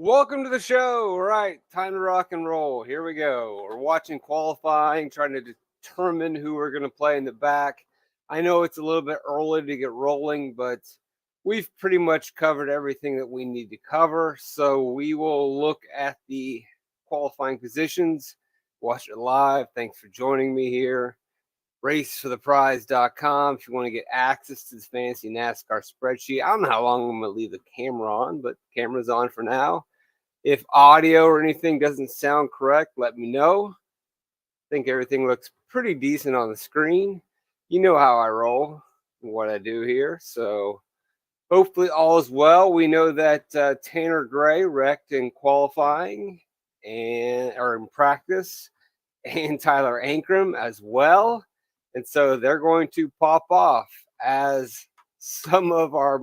Welcome to the show. All right, time to rock and roll. Here we go. We're watching qualifying, trying to determine who we're going to play in the back. I know it's a little bit early to get rolling, but we've pretty much covered everything that we need to cover. So we will look at the qualifying positions, watch it live. Thanks for joining me here. RaceForThePrize.com if you want to get access to this fancy NASCAR spreadsheet. I don't know how long I'm going to leave the camera on, but the camera's on for now. If audio or anything doesn't sound correct, let me know. I think everything looks pretty decent on the screen. You know how I roll and what I do here. So hopefully all is well. We know that Tanner Gray wrecked in qualifying or in practice, and Tyler Ankrum as well. And so they're going to pop off as some of our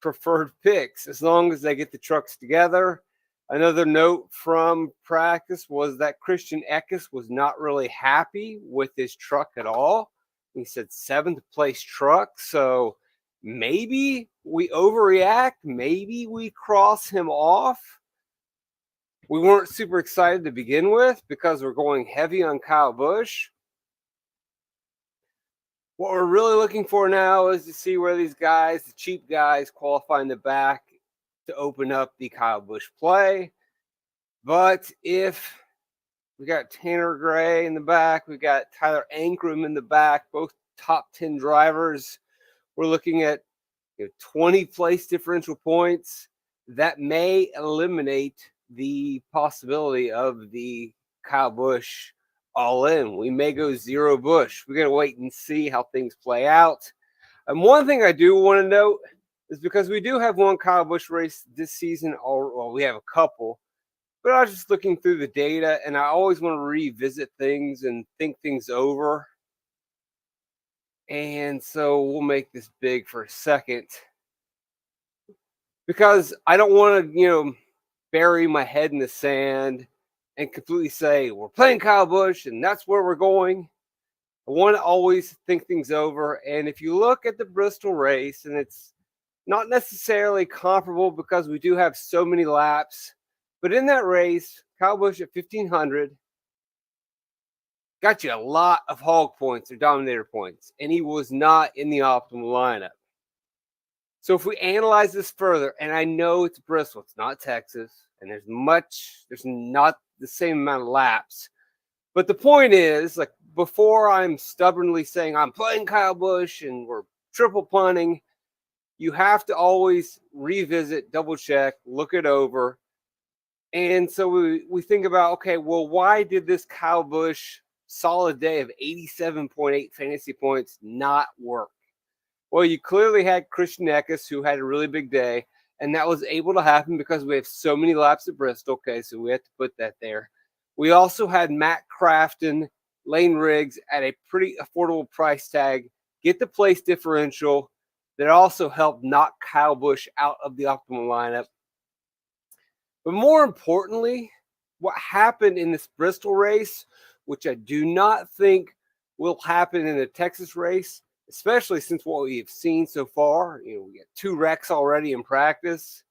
preferred picks as long as they get the trucks together. Another note from practice was that Christian Eckes was not really happy with his truck at all. He said 7th place truck. So maybe we overreact. Maybe we cross him off. We weren't super excited to begin with because we're going heavy on Kyle Busch. What we're really looking for now is to see where these guys, the cheap guys, qualify in the back to open up the Kyle Busch play. But if we got Tanner Gray in the back, we got Tyler Ankrum in the back, both top 10 drivers, we're looking at 20 place differential points. That may eliminate the possibility of the Kyle Busch all in. We may go 0 Busch. We got to wait and see how things play out. And one thing I do want to note is because we do have one Kyle Busch race this season, well, we have a couple, but I was just looking through the data, and I always want to revisit things and think things over. And so we'll make this big for a second because I don't want to, bury my head in the sand and completely say we're playing Kyle Busch and that's where we're going. I want to always think things over. And if you look at the Bristol race, and it's not necessarily comparable because we do have so many laps, but in that race, Kyle Busch at 1,500 got you a lot of hog points or dominator points, and he was not in the optimal lineup. So if we analyze this further, and I know it's Bristol, it's not Texas, and there's not the same amount of laps. But the point is, like, before I'm stubbornly saying I'm playing Kyle Busch and we're triple punting, you have to always revisit, double check, look it over. And so we think about, okay, well, why did this Kyle Busch solid day of 87.8 fantasy points not work? Well, you clearly had Christian Eckes, who had a really big day, and that was able to happen because we have so many laps at Bristol. Okay, so we have to put that there. We also had Matt Crafton, Lane Riggs at a pretty affordable price tag, get the place differential. That also helped knock Kyle Busch out of the optimal lineup. But more importantly, what happened in this Bristol race, which I do not think will happen in the Texas race, especially since what we've seen so far. We got 2 wrecks already in practice.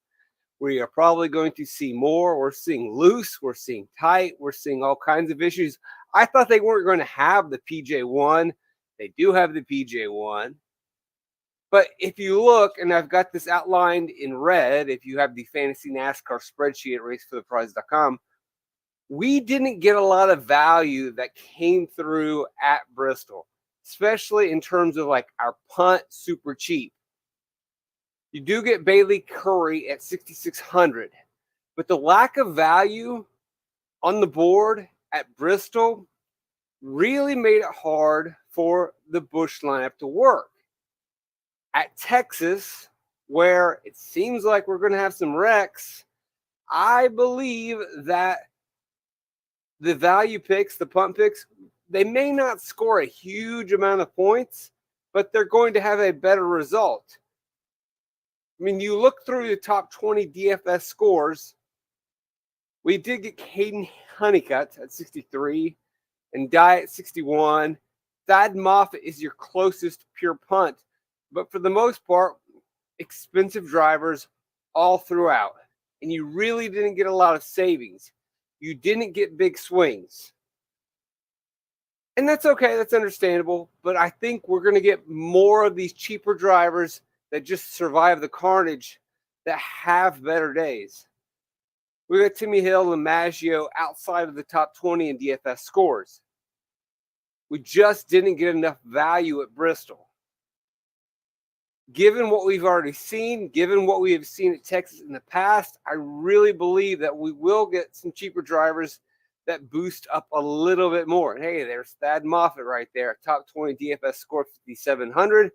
We are probably going to see more. We're seeing loose. We're seeing tight. We're seeing all kinds of issues. I thought they weren't going to have the PJ1. They do have the PJ1. But if you look, and I've got this outlined in red, if you have the fantasy NASCAR spreadsheet at RaceForThePrize.com, we didn't get a lot of value that came through at Bristol, especially in terms of like our punt super cheap. You do get Bailey Curry at 6,600, but the lack of value on the board at Bristol really made it hard for the Busch lineup to work. At Texas, where it seems like we're going to have some wrecks, I believe that the value picks, the punt picks, they may not score a huge amount of points, but they're going to have a better result. I mean, you look through the top 20 DFS scores, we did get Caden Honeycutt at 63 and Dye at 61. Thad Moffitt is your closest pure punt. But for the most part, expensive drivers all throughout. and you really didn't get a lot of savings. You didn't get big swings. And that's okay, that's understandable. But I think we're going to get more of these cheaper drivers that just survive the carnage that have better days. We got Timmy Hill and Maggio outside of the top 20 in DFS scores. We just didn't get enough value at Bristol. Given what we've already seen, given what we have seen at Texas in the past, I really believe that we will get some cheaper drivers that boost up a little bit more. And hey, there's Thad Moffitt right there, top 20 DFS score 5,700.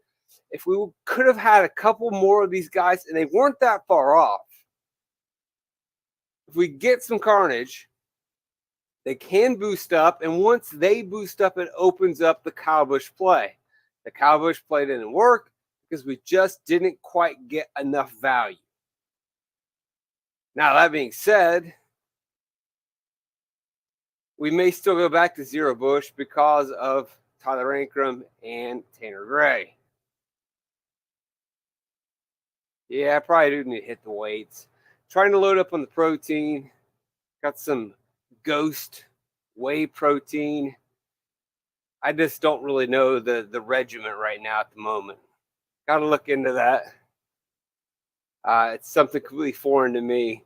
If we could have had a couple more of these guys, and they weren't that far off, if we get some carnage, they can boost up. And once they boost up, it opens up the Kyle Busch play. The Kyle Busch play didn't work because we just didn't quite get enough value. Now, that being said, we may still go back to zero Busch because of Tyler Ankrum and Tanner Gray. Yeah, I probably do need to hit the weights. Trying to load up on the protein. Got some Ghost whey protein. I just don't really know the regimen right now at the moment. Got to look into that. It's something completely foreign to me.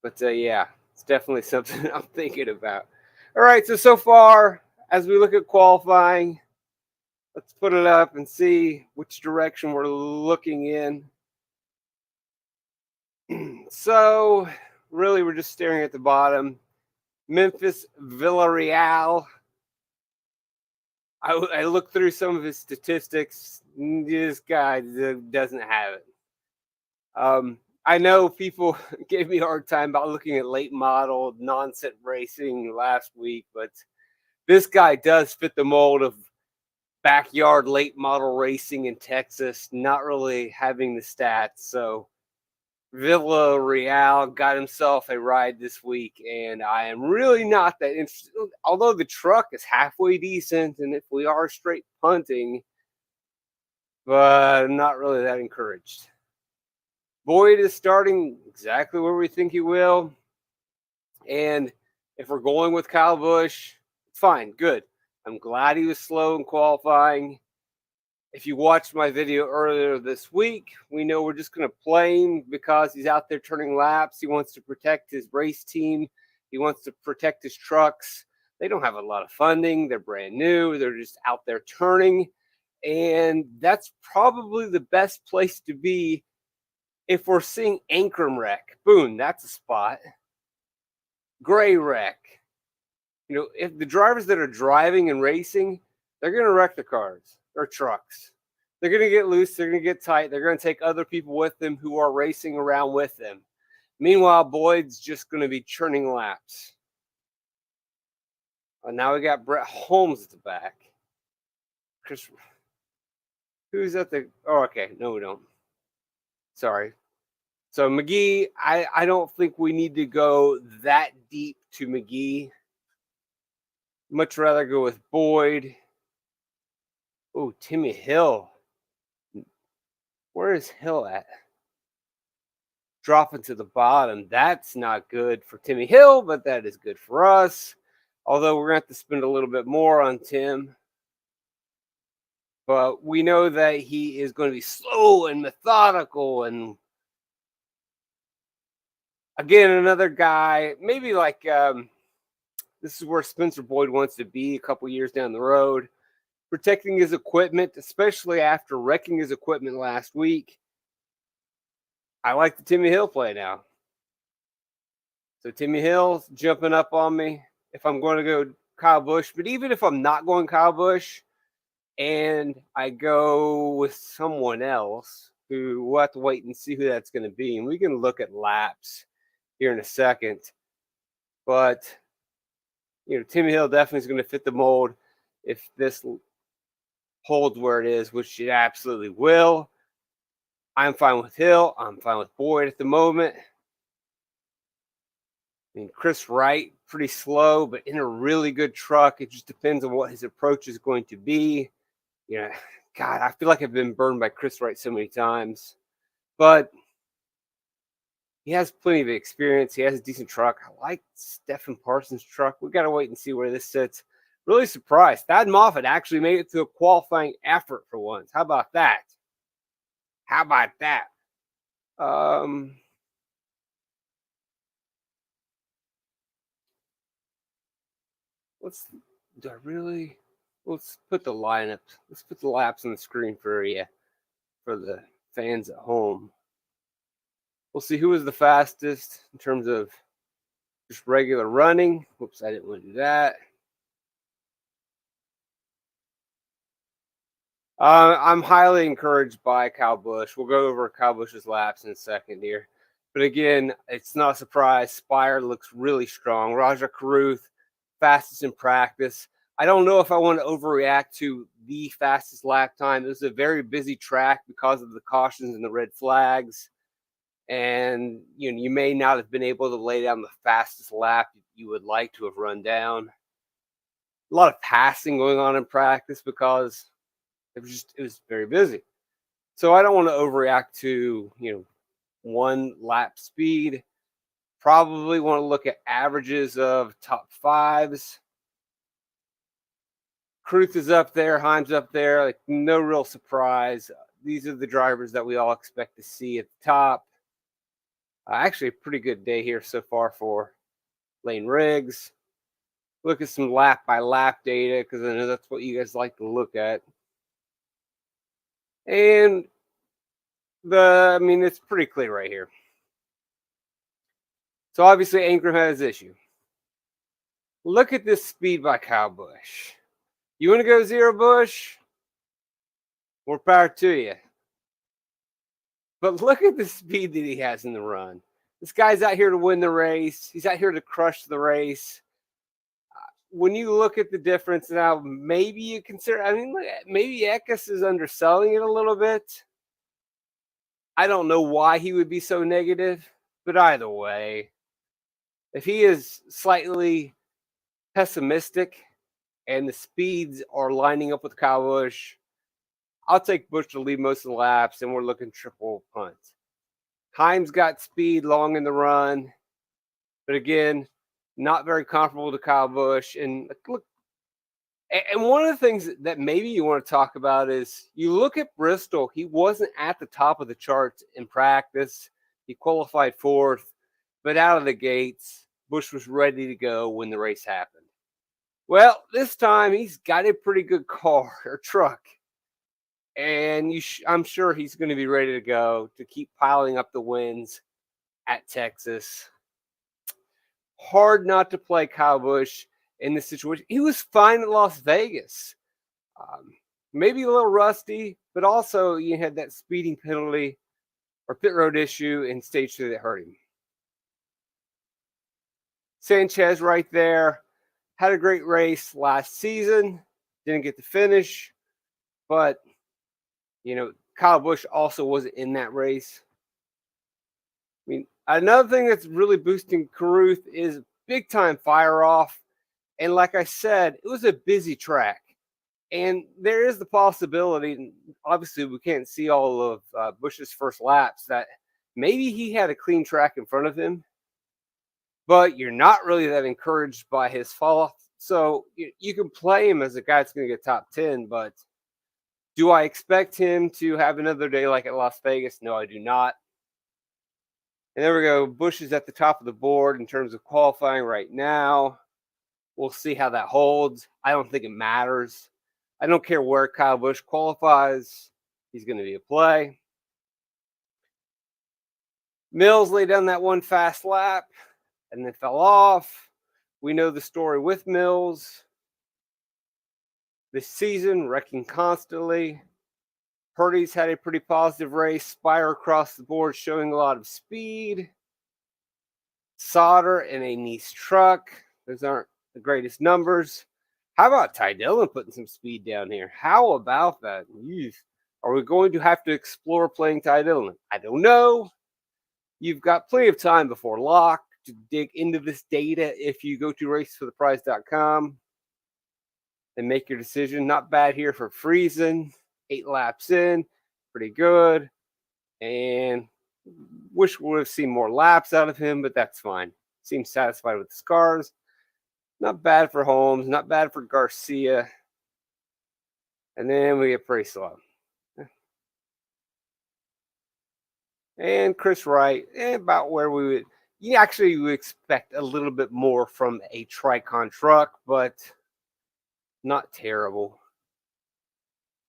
But yeah, it's definitely something I'm thinking about. All right, so far, as we look at qualifying, let's put it up and see which direction we're looking in. So, really, we're just staring at the bottom. Memphis, Villarreal. I looked through some of his statistics. This guy doesn't have it. I know people gave me a hard time about looking at late model nonsense racing last week, but this guy does fit the mold of backyard late model racing in Texas, not really having the stats. So Villarreal got himself a ride this week, and I am really not that interested. Although the truck is halfway decent, and if we are straight punting, but I'm not really that encouraged. Boyd is starting exactly where we think he will, and if we're going with Kyle Busch, fine, good. I'm glad he was slow in qualifying. If you watched my video earlier this week, we know we're just going to play him because he's out there turning laps. He wants to protect his race team. He wants to protect his trucks. They don't have a lot of funding. They're brand new. They're just out there turning. And that's probably the best place to be if we're seeing Ankrum wreck. Boom, that's a spot. Gray wreck. You know, if the drivers that are driving and racing, they're going to wreck the cars or trucks. They're going to get loose. They're going to get tight. They're going to take other people with them who are racing around with them. Meanwhile, Boyd's just going to be churning laps. Now we got Brett Holmes at the back. Chris, who's at the? Oh, okay. No, we don't. Sorry. So McGee, I don't think we need to go that deep to McGee. Much rather go with Boyd. Oh, Timmy Hill. Where is Hill at? Dropping to the bottom. That's not good for Timmy Hill, but that is good for us. Although we're going to have to spend a little bit more on Tim. But we know that he is going to be slow and methodical. And again, another guy, maybe like this is where Spencer Boyd wants to be a couple years down the road. Protecting his equipment, especially after wrecking his equipment last week. I like the Timmy Hill play now. So Timmy Hill's jumping up on me if I'm going to go Kyle Busch. But even if I'm not going Kyle Busch and I go with someone else, who we'll have to wait and see who that's going to be. And we can look at laps here in a second. But, you know, Timmy Hill definitely is going to fit the mold if this holds where it is, which it absolutely will. I'm fine with Hill. I'm fine with Boyd at the moment. I mean, Chris Wright, pretty slow, but in a really good truck. It just depends on what his approach is going to be. You know, God, I feel like I've been burned by Chris Wright so many times. But he has plenty of experience. He has a decent truck. I like Stephen Parsons' truck. We got to wait and see where this sits. Really surprised. Thad Moffitt actually made it to a qualifying effort for once. How about that? How about that? Do I really? Let's put the lineup. Let's put the laps on the screen for you, for the fans at home. We'll see who was the fastest in terms of just regular running. Whoops, I didn't want to do that. I'm highly encouraged by Kyle Busch. We'll go over Kyle Busch's laps in a second here. But again, it's not a surprise. Spire looks really strong. Raja Caruth, fastest in practice. I don't know if I want to overreact to the fastest lap time. It was a very busy track because of the cautions and the red flags. And you may not have been able to lay down the fastest lap you would like to have run down. A lot of passing going on in practice because it was very busy. So I don't want to overreact to, one lap speed. Probably want to look at averages of top fives. Kruth is up there, Heim's up there, like no real surprise. These are the drivers that we all expect to see at the top. Actually, a pretty good day here so far for Lane Riggs. Look at some lap by lap data because I know that's what you guys like to look at. And it's pretty clear right here. So obviously Ankrum had his issue. Look at this speed by Kyle Busch. You want to go zero, Busch? More power to you. But look at the speed that he has in the run. This guy's out here to win the race. He's out here to crush the race. When you look at the difference now, maybe you consider, maybe Eckes is underselling it a little bit. I don't know why he would be so negative, but either way, if he is slightly pessimistic and the speeds are lining up with Kyle Busch, I'll take Busch to lead most of the laps, and we're looking triple punts. Heim's got speed long in the run, but again, not very comparable to Kyle Busch. And look, and one of the things that maybe you want to talk about is you look at Bristol. He wasn't at the top of the charts in practice. He qualified fourth, but out of the gates, Busch was ready to go when the race happened. Well, this time he's got a pretty good car or truck. And I'm sure he's going to be ready to go to keep piling up the wins at Texas. Hard not to play Kyle Busch in this situation. He was fine at Las Vegas. Maybe a little rusty, but also you had that speeding penalty or pit road issue in stage 2 that hurt him. Sanchez right there. Had a great race last season. Didn't get to finish. But, Kyle Busch also wasn't in that race. Another thing that's really boosting Caruth is big time fire off. And like I said, it was a busy track. And there is the possibility, and obviously we can't see all of Busch's first laps, that maybe he had a clean track in front of him, but you're not really that encouraged by his fall off. So you can play him as a guy that's going to get top 10, but do I expect him to have another day like at Las Vegas? No, I do not. And there we go. Busch is at the top of the board in terms of qualifying right now. We'll see how that holds. I don't think it matters. I don't care where Kyle Busch qualifies. He's going to be a play. Mills laid down that one fast lap and then fell off. We know the story with Mills. This season, wrecking constantly. Purdy's had a pretty positive race. Spire across the board showing a lot of speed. Sauter in a nice truck. Those aren't the greatest numbers. How about Ty Dillon putting some speed down here? How about that? Are we going to have to explore playing Ty Dillon? I don't know. You've got plenty of time before lock to dig into this data if you go to racefortheprize.com and make your decision. Not bad here for Friesen. 8 laps in. Pretty good. And Wish we would have seen more laps out of him, but that's fine. Seems satisfied with his cars. Not bad for Holmes, not bad for Garcia. And then we get pretty slow. And Chris Wright, about where we would. You actually would expect a little bit more from a Tricon truck, but not terrible.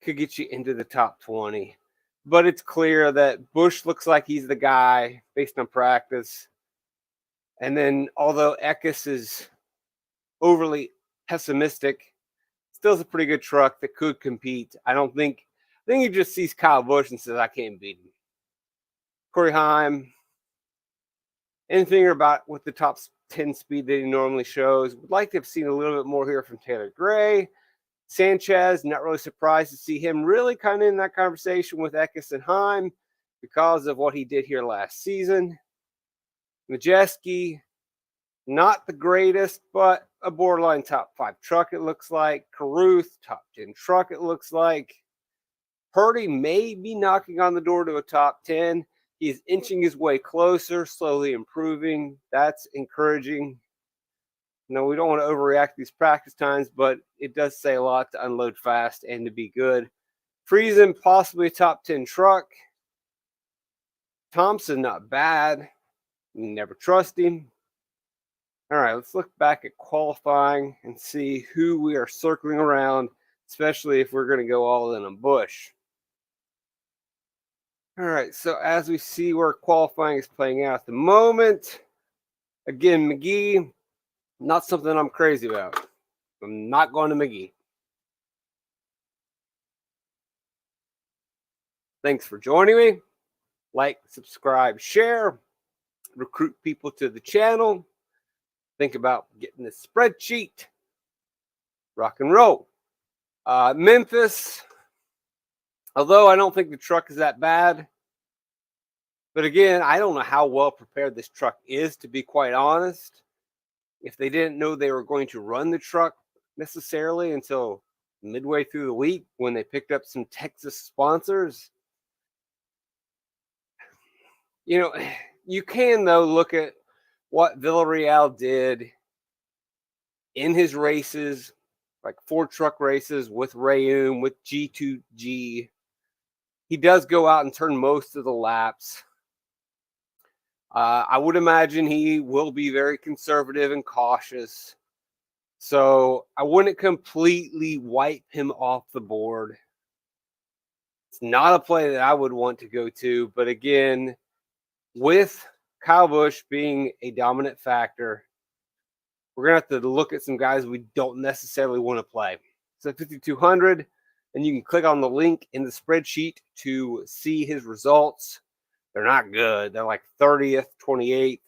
Could get you into the top 20. But it's clear that Busch looks like he's the guy based on practice. And then, although Eckes is overly pessimistic, still is a pretty good truck that could compete. I think he just sees Kyle Busch and says, I can't beat him. Corey Heim, anything about with the top 10 speed that he normally shows. Would like to have seen a little bit more here from Taylor Gray. Sanchez, not really surprised to see him really kind of in that conversation with Eckes and Heim because of what he did here last season. Majeski, not the greatest, but a borderline top 5 truck, it looks like. Carruth, top 10 truck, it looks like. Purdy may be knocking on the door to a top 10. He's inching his way closer, slowly improving. That's encouraging. No, we don't want to overreact these practice times, but it does say a lot to unload fast and to be good. Friesen, possibly a top 10 truck. Thompson, not bad. You never trust him. All right, let's look back at qualifying and see who we are circling around, especially if we're going to go all in on Busch. All right, so as we see where qualifying is playing out at the moment, again, McGee, not something I'm crazy about. I'm not going to McGee. Thanks for joining me. Like, subscribe, share, recruit people to the channel. Think about getting the spreadsheet. Rock and roll. Memphis, although I don't think the truck is that bad. But again, I don't know how well prepared this truck is, to be quite honest. If they didn't know they were going to run the truck necessarily until midway through the week when they picked up some Texas sponsors. You can, though, look at what Villarreal did in his races, like 4 truck races with Rayum, with G2G. He does go out and turn most of the laps. I would imagine he will be very conservative and cautious. So I wouldn't completely wipe him off the board. It's not a play that I would want to go to. But again, with Kyle Busch being a dominant factor, we're going to have to look at some guys we don't necessarily want to play. So 5,200, and you can click on the link in the spreadsheet to see his results. They're not good. They're like 30th, 28th.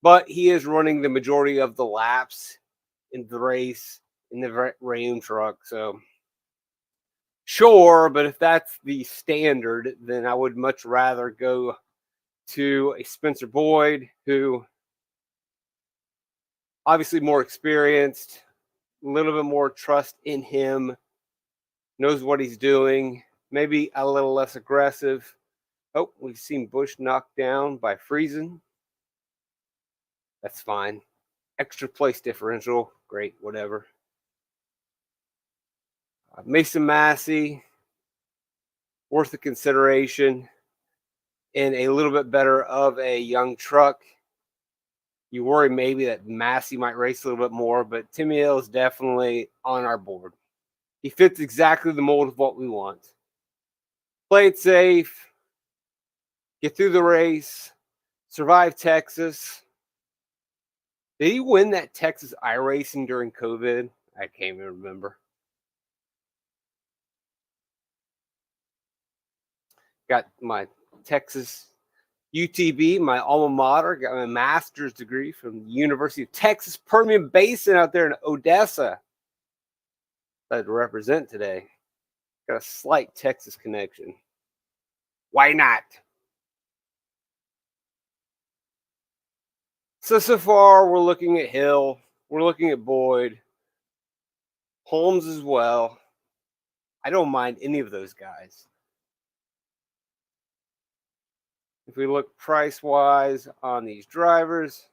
But he is running the majority of the laps in the race in the Rayum truck. So sure, but if that's the standard, then I would much rather go to a Spencer Boyd, who obviously more experienced, a little bit more trust in him, knows what he's doing, maybe a little less aggressive. Oh, we've seen Busch knocked down by Friesen. That's fine. Extra place differential. Great, whatever. Mason Massey, worth the consideration in a little bit better of a young truck. You worry maybe that Massey might race a little bit more, but Timiel is definitely on our board. He fits exactly the mold of what we want. Play it safe. Get through the race. Survive Texas. Did he win that Texas iRacing during COVID? I can't even remember. Got my Texas UTB, my alma mater. Got my master's degree from the University of Texas Permian Basin out there in Odessa. I had to represent today. Got a slight Texas connection. Why not? So far, we're looking at Hill. We're looking at Boyd. Holmes as well. I don't mind any of those guys. if we look price-wise on these drivers,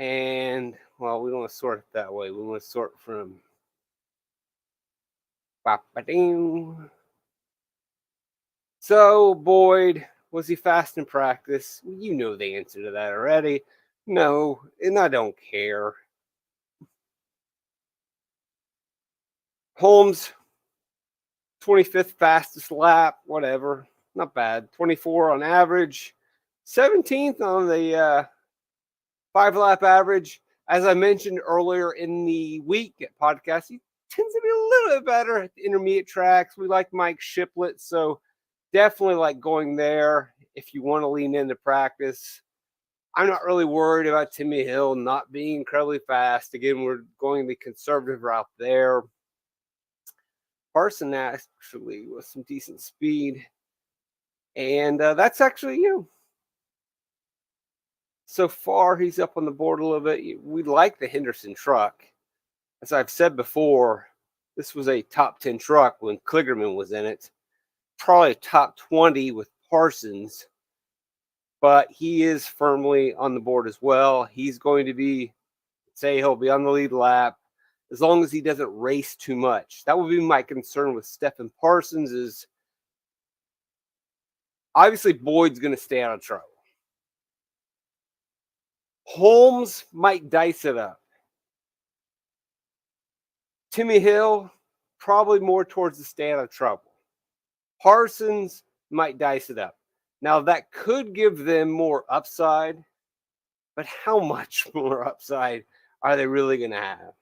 and, well, we don't want to sort it that way. We want to sort from so, Boyd, was he fast in practice? You know the answer to that already. No, and I don't care. Holmes, 25th fastest lap, whatever. Not bad. 24 on average. 17th on the 5-lap average. As I mentioned earlier in the week at podcast, he tends to be a little bit better at the intermediate tracks. We like Mike Shiplett, so definitely like going there if you want to lean into practice. I'm not really worried about Timmy Hill not being incredibly fast. Again, we're going the conservative route there. Parson actually with some decent speed. And that's actually, so far he's up on the board a little bit. We like the Henderson truck. As I've said before, this was a top 10 truck when Kligerman was in it. Probably a top 20 with Parsons. But he is firmly on the board as well. He's going to be, say he'll be on the lead lap as long as he doesn't race too much. That would be my concern with Stephen Parsons is obviously Boyd's going to stay out of trouble. Holmes might dice it up. Timmy Hill, probably more towards the stay out of trouble. Parsons might dice it up. Now, that could give them more upside, but how much more upside are they really going to have?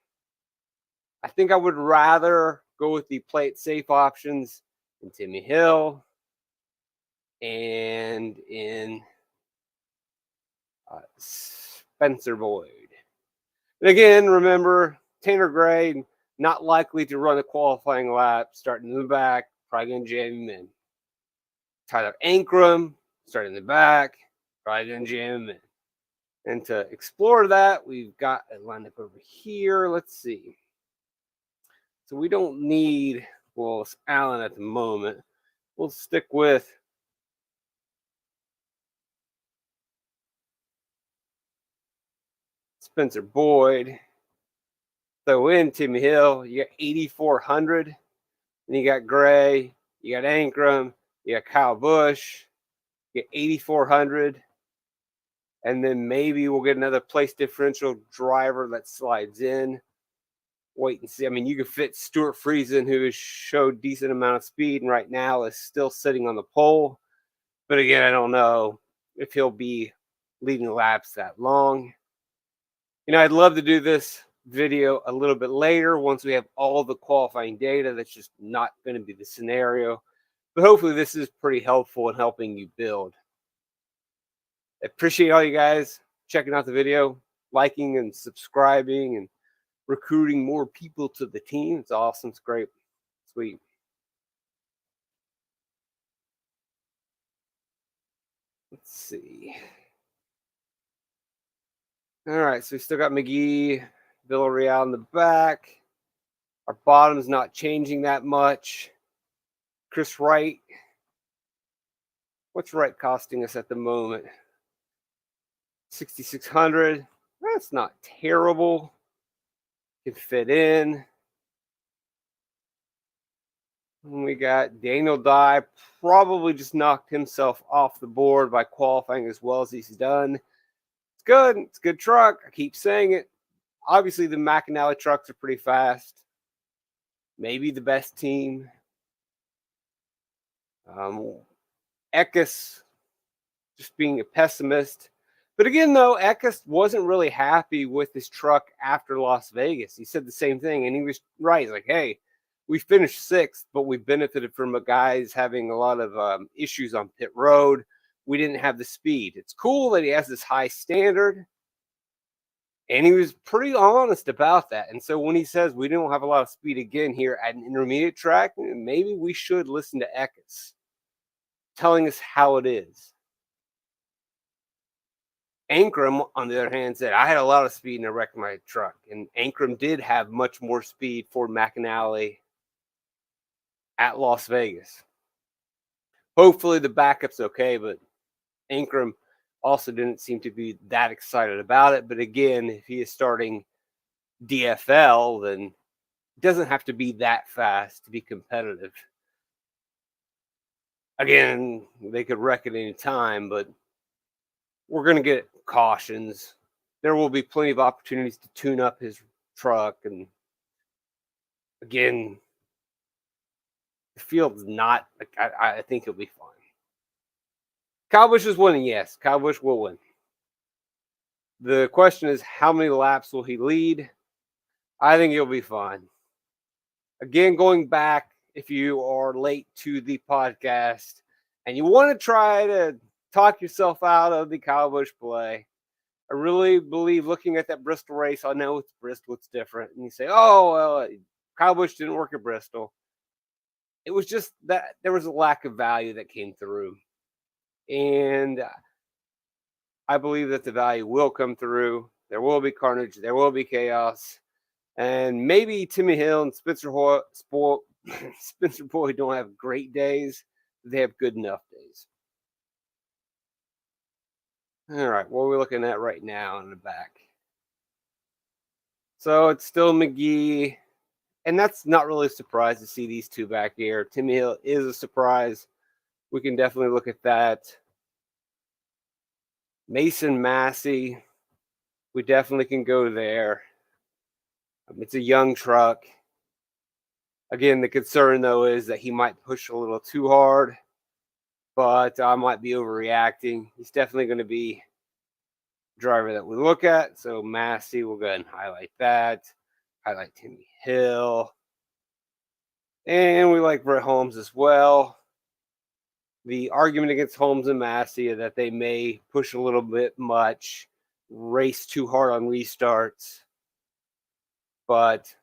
I think I would rather go with the play it safe options in Timmy Hill and in Spencer Boyd. And again, remember, Tanner Gray, not likely to run a qualifying lap, starting in the back, probably going to jam him in. Tyler Ankrum, starting in the back, probably going to jam him in. And to explore that, we've got a lineup over here. Let's see. So we don't need Wallace Allen at the moment. We'll stick with Spencer Boyd. Throw in Timmy Hill. You got 8,400. And you got Gray. You got Ankrum. You got Kyle Busch. You get 8,400. And then maybe we'll get another place differential driver that slides in. Wait and see. I mean, you could fit Stuart Friesen, who has showed decent amount of speed and right now is still sitting on the pole. But again, I don't know if he'll be leading laps that long. I'd love to do this video a little bit later once we have all the qualifying data. That's just not going to be the scenario. But hopefully this is pretty helpful in helping you build. I appreciate all you guys checking out the video, liking and subscribing and recruiting more people to the team. It's awesome. It's great. Sweet. Let's see. All right, so we still got McGee, Villarreal in the back. Our bottom's not changing that much. Chris Wright. What's Wright costing us at the moment? 6,600. That's not terrible. Can fit in. And we got Daniel Dye. Probably just knocked himself off the board by qualifying as well as he's done. It's good. It's a good truck. I keep saying it. Obviously, the McAnally trucks are pretty fast. Maybe the best team. Eckes, just being a pessimist. But again, though, Eckes wasn't really happy with his truck after Las Vegas. He said the same thing, and he was right. He's like, hey, we finished sixth, but we benefited from guys having a lot of issues on pit road. We didn't have the speed. It's cool that he has this high standard, and he was pretty honest about that. And so when he says we don't have a lot of speed again here at an intermediate track, maybe we should listen to Eckes telling us how it is. Ankrum, on the other hand, said, I had a lot of speed and I wrecked my truck. And Ankrum did have much more speed for McAnally at Las Vegas. Hopefully the backup's okay, but Ankrum also didn't seem to be that excited about it. But again, if he is starting DFL, then it doesn't have to be that fast to be competitive. Again, they could wreck at any time, but we're going to get cautions. There will be plenty of opportunities to tune up his truck. And again, the field's not, I think he'll be fine. Kyle Busch is winning, yes. Kyle Busch will win. The question is, how many laps will he lead? I think he'll be fine. Again, going back, if you are late to the podcast and you want to try to talk yourself out of the Kyle Busch play, I really believe looking at that Bristol race, I know it's Bristol, it's different. And you say, oh, well, Kyle Busch didn't work at Bristol. It was just that there was a lack of value that came through. And I believe that the value will come through. There will be carnage. There will be chaos. And maybe Timmy Hill and Spencer Boyd don't have great days. They have good enough days. All right, what are we looking at right now in the back? So it's still McGee. And that's not really a surprise to see these two back here. Timmy Hill is a surprise. We can definitely look at that. Mason Massey, we definitely can go there. It's a young truck. Again, the concern, though, is that he might push a little too hard, but I might be overreacting. He's definitely going to be a driver that we look at. So Massey, we'll go ahead and highlight that. Highlight Timmy Hill. And we like Brett Holmes as well. The argument against Holmes and Massey is that they may push a little bit much, race too hard on restarts. But,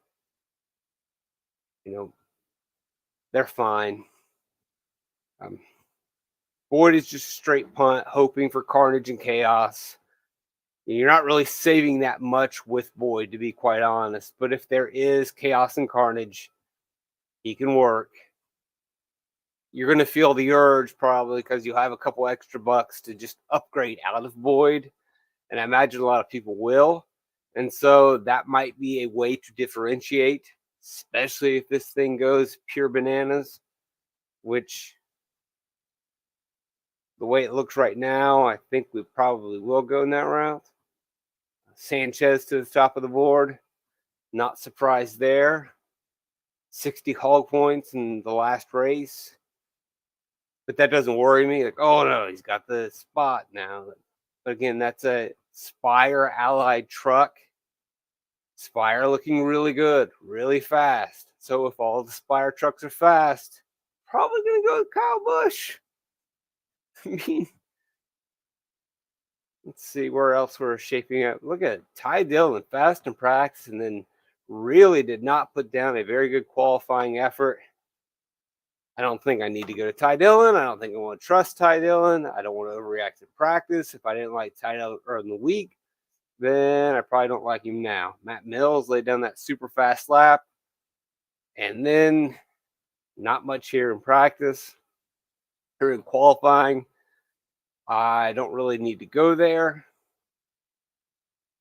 they're fine. Boyd is just straight punt, hoping for carnage and chaos. You're not really saving that much with Boyd, to be quite honest. But if there is chaos and carnage, he can work. You're going to feel the urge probably because you have a couple extra bucks to just upgrade out of Boyd. And I imagine a lot of people will. And so that might be a way to differentiate, especially if this thing goes pure bananas, which the way it looks right now, I think we probably will go in that route. Sanchez to the top of the board. Not surprised there. 60 hog points in the last race. But that doesn't worry me. Like, oh no, he's got the spot now. But again, that's a Spire Allied truck. Spire looking really good, really fast. So if all the Spire trucks are fast, probably going to go with Kyle Busch. I mean, let's see where else we're shaping up. Look at Ty Dillon, fast in practice, and then really did not put down a very good qualifying effort. I don't think I need to go to Ty Dillon. I don't think I want to trust Ty Dillon. I don't want to overreact to practice. If I didn't like Ty Dillon early in the week, then I probably don't like him now. Matt Mills laid down that super fast lap. And then not much here in practice. Here in qualifying, I don't really need to go there.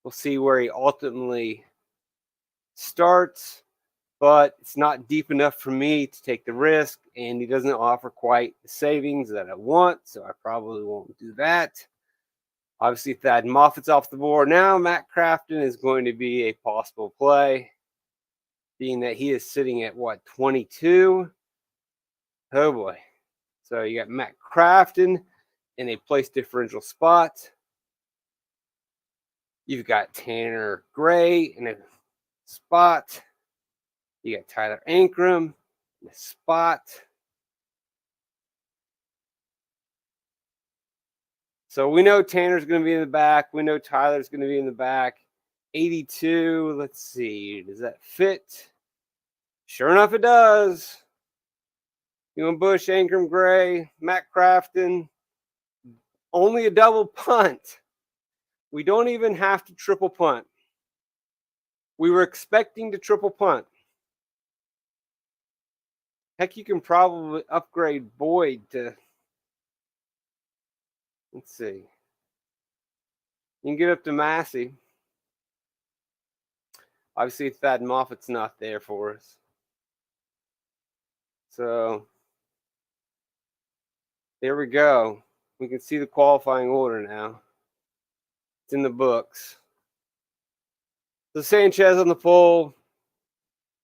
We'll see where he ultimately starts. But it's not deep enough for me to take the risk, and he doesn't offer quite the savings that I want, so I probably won't do that. Obviously, Thad Moffitt's off the board now. Matt Crafton is going to be a possible play, being that he is sitting at, 22? Oh, boy. So you got Matt Crafton in a place differential spot. You've got Tanner Gray in a spot. You got Tyler Ankrum in a spot. So we know Tanner's going to be in the back. We know Tyler's going to be in the back. 82. Let's see. Does that fit? Sure enough, it does. Ewan Busch, Ankrum Gray, Matt Crafton. Only a double punt. We don't even have to triple punt. We were expecting to triple punt. Heck, you can probably upgrade Boyd to Let's see. You can get up to Massey. Obviously, Thad Moffat's not there for us. So there we go. We can see the qualifying order now. It's in the books. So Sanchez on the pole.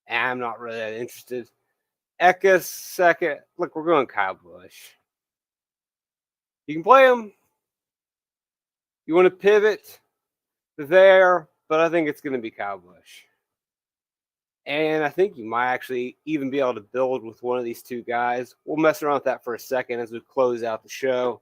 I'm not really that interested. Eckes second. Look, we're going Kyle Busch. You can play him. You want to pivot there, but I think it's going to be Kyle Busch. And I think you might actually even be able to build with one of these two guys. We'll mess around with that for a second as we close out the show.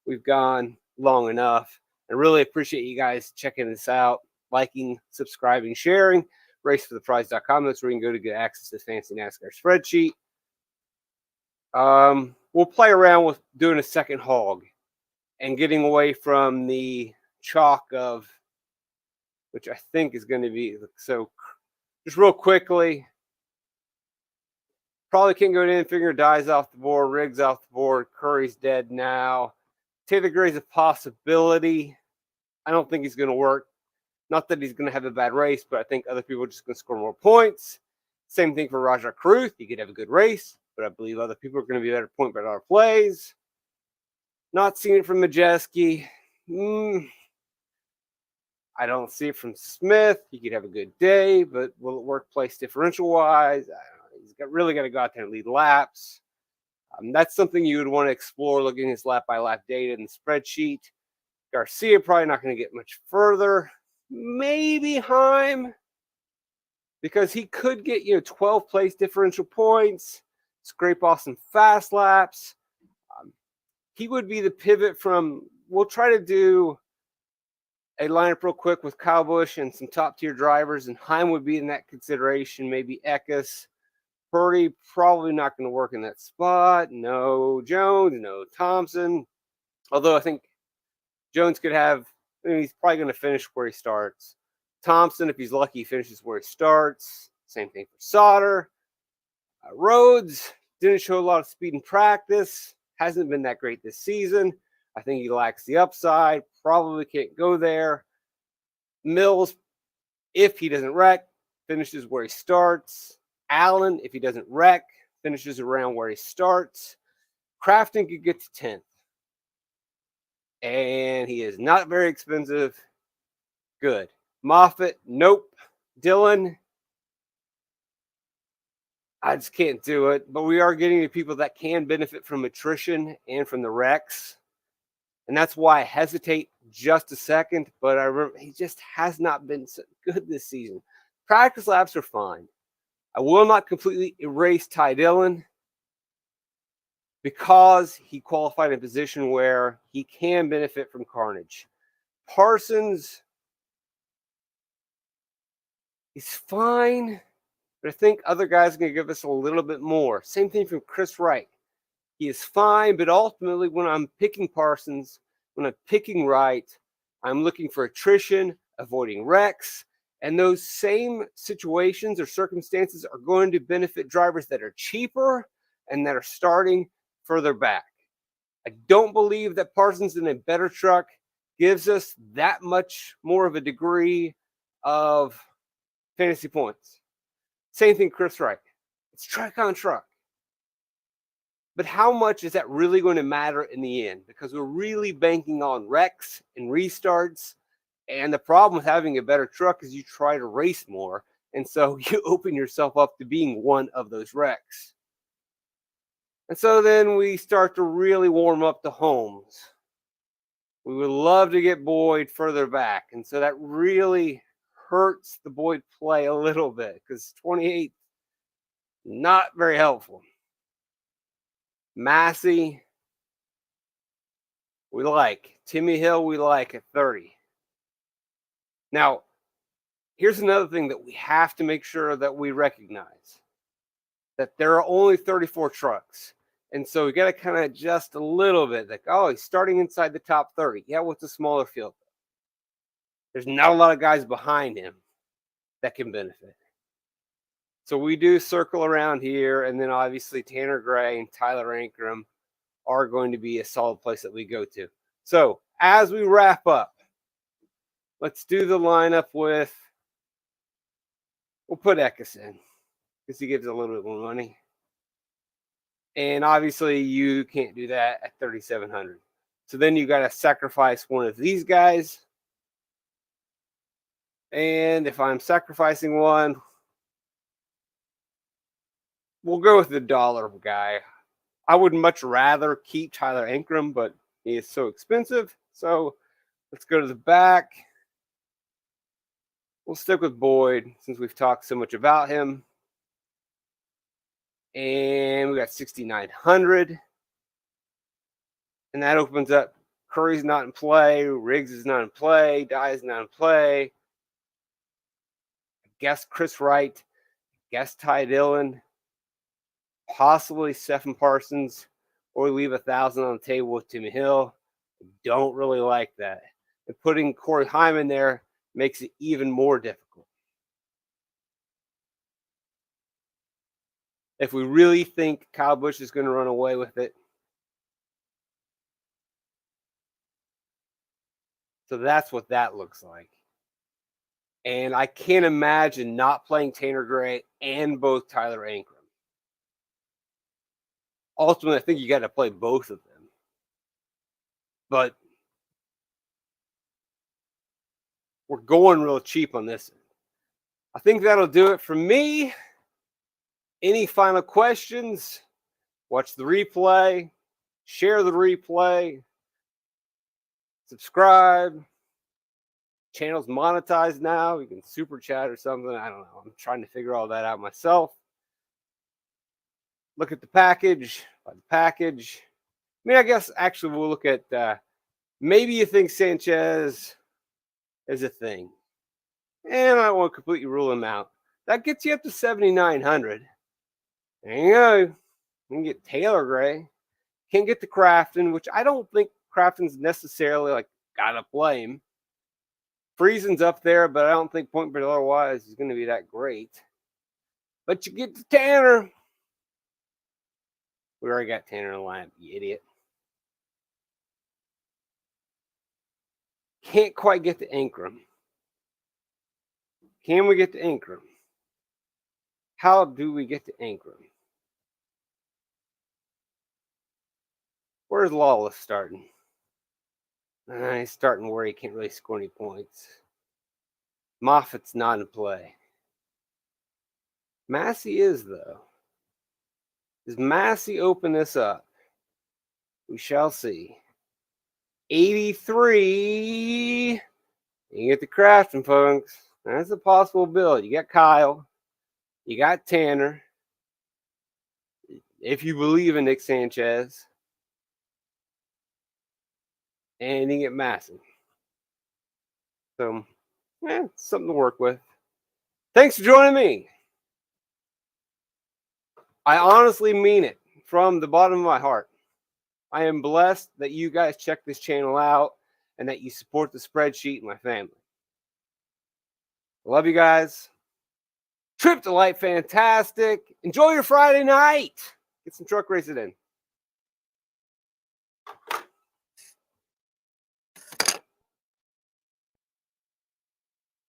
We've gone long enough. I really appreciate you guys checking this out, liking, subscribing, sharing. RaceForThePrize.com. That's where you can go to get access to the fancy NASCAR spreadsheet. We'll play around with doing a second hog and getting away from the chalk of, which I think is going to be, so just real quickly, probably can't go in. Finger dies off the board, Riggs off the board, Curry's dead now. Taylor Gray's a possibility. I don't think he's going to work. Not that he's going to have a bad race, but I think other people are just going to score more points. Same thing for Rajah Caruth. He could have a good race, but I believe other people are going to be better point by dollar plays. Not seeing it from Majeski. I don't see it from Smith. He could have a good day, but will it work place differential-wise? I don't know. He's really got to go out there and lead laps. That's something you would want to explore, looking at his lap-by-lap data in the spreadsheet. Garcia probably not going to get much further. Maybe Heim, because he could get 12 place differential points, scrape off some fast laps. He would be the pivot from. We'll try to do a lineup real quick with Kyle Busch and some top tier drivers, and Heim would be in that consideration. Maybe Eckes. Purdy probably not going to work in that spot. No Jones, no Thompson. Although I think Jones could have. He's probably going to finish where he starts. Thompson, if he's lucky, finishes where he starts. Same thing for Sauter. Rhodes didn't show a lot of speed in practice. Hasn't been that great this season. I think he lacks the upside. Probably can't go there. Mills, if he doesn't wreck, finishes where he starts. Allen, if he doesn't wreck, finishes around where he starts. Crafton could get to 10th. And he is not very expensive. Good. Moffitt, nope. Dillon, I just can't do it. But we are getting to people that can benefit from attrition and from the wrecks. And that's why I hesitate just a second. But I remember he just has not been so good this season. Practice laps are fine. I will not completely erase Ty Dillon, because he qualified in a position where he can benefit from carnage. Parsons, he's fine, but I think other guys are going to give us a little bit more. Same thing from Chris Wright. He is fine, but ultimately when I'm picking Parsons, when I'm picking Wright, I'm looking for attrition, avoiding wrecks, and those same situations or circumstances are going to benefit drivers that are cheaper and that are starting further back. I don't believe that Parsons in a better truck gives us that much more of a degree of fantasy points. Same thing, Chris Wright. It's truck on truck. But how much is that really going to matter in the end? Because we're really banking on wrecks and restarts. And the problem with having a better truck is you try to race more. And so you open yourself up to being one of those wrecks. And so then we start to really warm up the homes. We would love to get Boyd further back. And so that really hurts the Boyd play a little bit, because 28, not very helpful. Massey, we like. Timmy Hill, we like at 30. Now, here's another thing that we have to make sure that we recognize. That there are only 34 trucks. And so we got to kind of adjust a little bit. Like, oh, he's starting inside the top 30. Yeah, what's a smaller field? There's not a lot of guys behind him that can benefit. So we do circle around here. And then obviously Tanner Gray and Tyler Ankrum are going to be a solid place that we go to. So as we wrap up, let's do the lineup with, we'll put Eckes in because he gives a little bit more money. And obviously you can't do that at 3,700. So then you got to sacrifice one of these guys. And if I'm sacrificing one, we'll go with the dollar guy. I would much rather keep Tyler Ankrum, but he is so expensive. So let's go to the back. We'll stick with Boyd since we've talked so much about him. And we got 6,900. And that opens up Curry's not in play. Riggs is not in play. Dye is not in play. I guess Chris Wright. I guess Ty Dillon. Possibly Stephen Parsons. Or we leave 1,000 on the table with Timmy Hill. I don't really like that. And putting Corey Hyman there makes it even more difficult. If we really think Kyle Busch is going to run away with it. So that's what that looks like. And I can't imagine not playing Tanner Gray and both Tyler Ankrum. Ultimately, I think you got to play both of them. But we're going real cheap on this. I think that'll do it for me. Any final questions? Watch the replay. Share the replay. Subscribe. Channel's monetized now. You can super chat or something. I don't know. I'm trying to figure all that out myself. Look at the package. Buy the package. I mean, I guess actually we'll look at maybe you think Sanchez is a thing. And I won't completely rule him out. That gets you up to 7,900. There you go. You can get Taylor Gray. Can't get the Crafton, which I don't think Crafton's necessarily like gotta play him. Friesen's up there, but I don't think point per dollar wise is going to be that great. But you get to Tanner. We already got Tanner in the lineup, you idiot. Can't quite get to Ankrum. Can we get to Ankrum? How do we get to Ankrum? Where's Lawless starting? He's starting where he can't really score any points. Moffitt's not in play. Massey is, though. Does Massey open this up? We shall see. 83. You get the Crafton, folks. That's a possible build. You got Kyle. You got Tanner. If you believe in Nick Sanchez. And you get Massey. So, it's something to work with. Thanks for joining me. I honestly mean it from the bottom of my heart. I am blessed that you guys check this channel out and that you support the spreadsheet and my family. Love you guys. Trip to Light, fantastic. Enjoy your Friday night. Get some truck racing in.